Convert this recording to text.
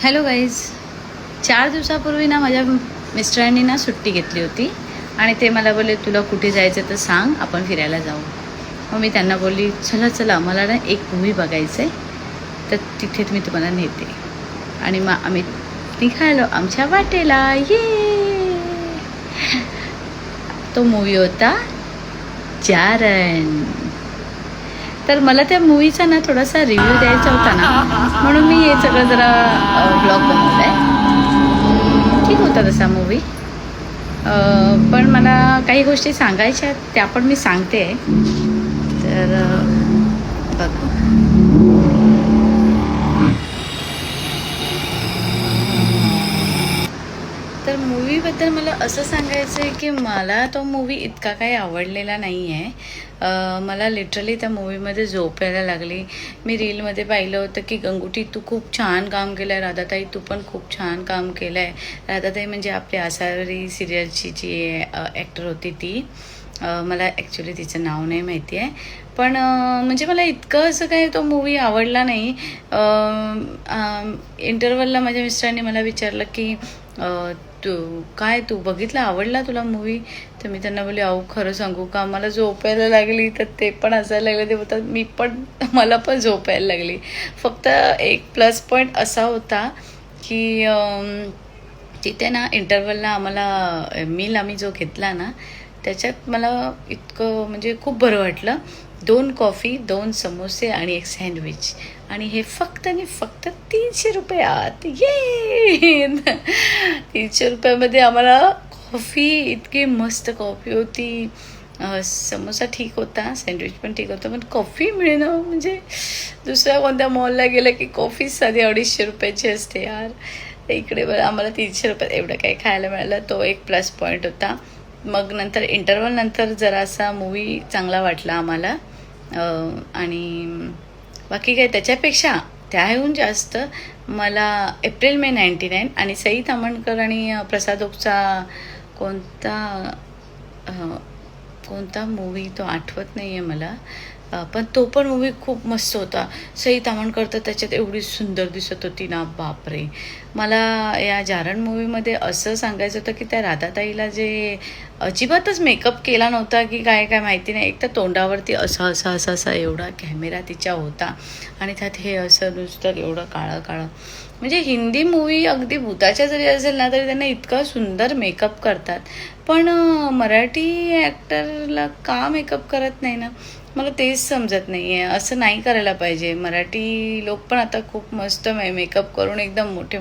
Hello guys, 4 दिवसापूर्वी ना माझ्या मिस्टरांनी ना सुट्टी घेतली होती आणि ते मला बोलले तुला कुठे जायचं तर सांग, आपण फिरायला जाऊ. मग मी त्यांना बोलली चला चला मला ना एक मूवी बघायचं आहे, तर तिथे मी तुम्हाला नेते. आणि मग आम्ही निघालो आमच्या वाटेला. ये तो मूवी होता जारण. तर मला त्या मूवीचा ना थोडासा रिव्ह्यू द्यायचा होता ना, म्हणून मी हे सगळं जरा ब्लॉग बनवला आहे. ठीक होता तसा मूवी, पण मला काही गोष्टी सांगायच्या त्या पण मी सांगते. तर बघा. तर मूवीबद्दल मला असं सांगायचं आहे की मला तो मूवी इतका काही आवडलेला नाही आहे. मला लिटरली त्या मूवीमध्ये झोप यायला लागली. मी रीलमध्ये पाहिलं होतं की गंगुटी तू खूप छान काम केलं आहे, राधाताई तू पण खूप छान काम केलं आहे. राधाताई म्हणजे आपली आसारी सिरियलची जी ॲक्टर होती ती, मला ॲक्च्युली तिचं नाव नाही माहिती आहे. पण म्हणजे मला इतकं असं काही तो मूवी आवडला नाही. इंटरवलला माझ्या मिस्टरांनी मला विचारलं की तू बघितला, आवडला तुला मूवी? तर मी त्यांना बोलले अहो खरं सांगू का, मला झोपायला लागली. तर ते पण हसायला लागले. ते बोलतात मला पण झोपायला लागली. फक्त एक प्लस पॉईंट असा होता की तिथे ना इंटरवलला आम्हाला मील आम्ही जो घेतला ना, त्याच्यात मला इतकं म्हणजे खूप बरं वाटलं. 2 कॉफी, 2 समोसे आणि 1 सँडविच, आणि हे फक्त आणि फक्त 300 रुपयात. ये 300 रुपयामध्ये आम्हाला कॉफी, इतकी मस्त कॉफी होती. समोसा ठीक होता, सँडविच पण ठीक होतं, पण कॉफी मिळणं म्हणजे दुसऱ्या कोणत्या मॉलला गेलं की कॉफी साधी 250 रुपयाची असते यार. इकडे बरं आम्हाला 300 रुपयात एवढं काही खायला मिळालं, तो एक प्लस पॉईंट होता. मग नंतर इंटरवल नंतर जरासा मूवी चांगला वाटला आम्हाला. आणि बाकी काय त्याच्यापेक्षा त्याहून जास्त मला एप्रिल मे 99 आणि सई तामणकर आणि प्रसाद ओकचा कोणता मूवी तो आठवत नाही आहे मला, पण तो पण मूवी खूप मस्त होता. सई तामणकर तर त्याच्यात एवढी सुंदर दिसत होती ना, बापरे. मला या जारण मूवीमध्ये असं सांगायचं होतं की त्या राधाताईला जे अजिबातच मेकअप केला नव्हता की काय माहिती नाही. एक तर तोंडावरती असा एवढा कॅमेरा तिच्या होता, आणि त्यात हे असं नुसतं एवढं काळं. म्हणजे हिंदी मूवी अगदी भूताच्या जरी असेल ना तरी त्यांना इतका सुंदर मेकअप करतात, पण मराठी ॲक्टरला का मेकअप करत नाही ना, मला तेच समजत नाही आहे. असं नाही करायला पाहिजे. मराठी लोक पण आता खूप मस्त मेकअप करून एकदम मोठे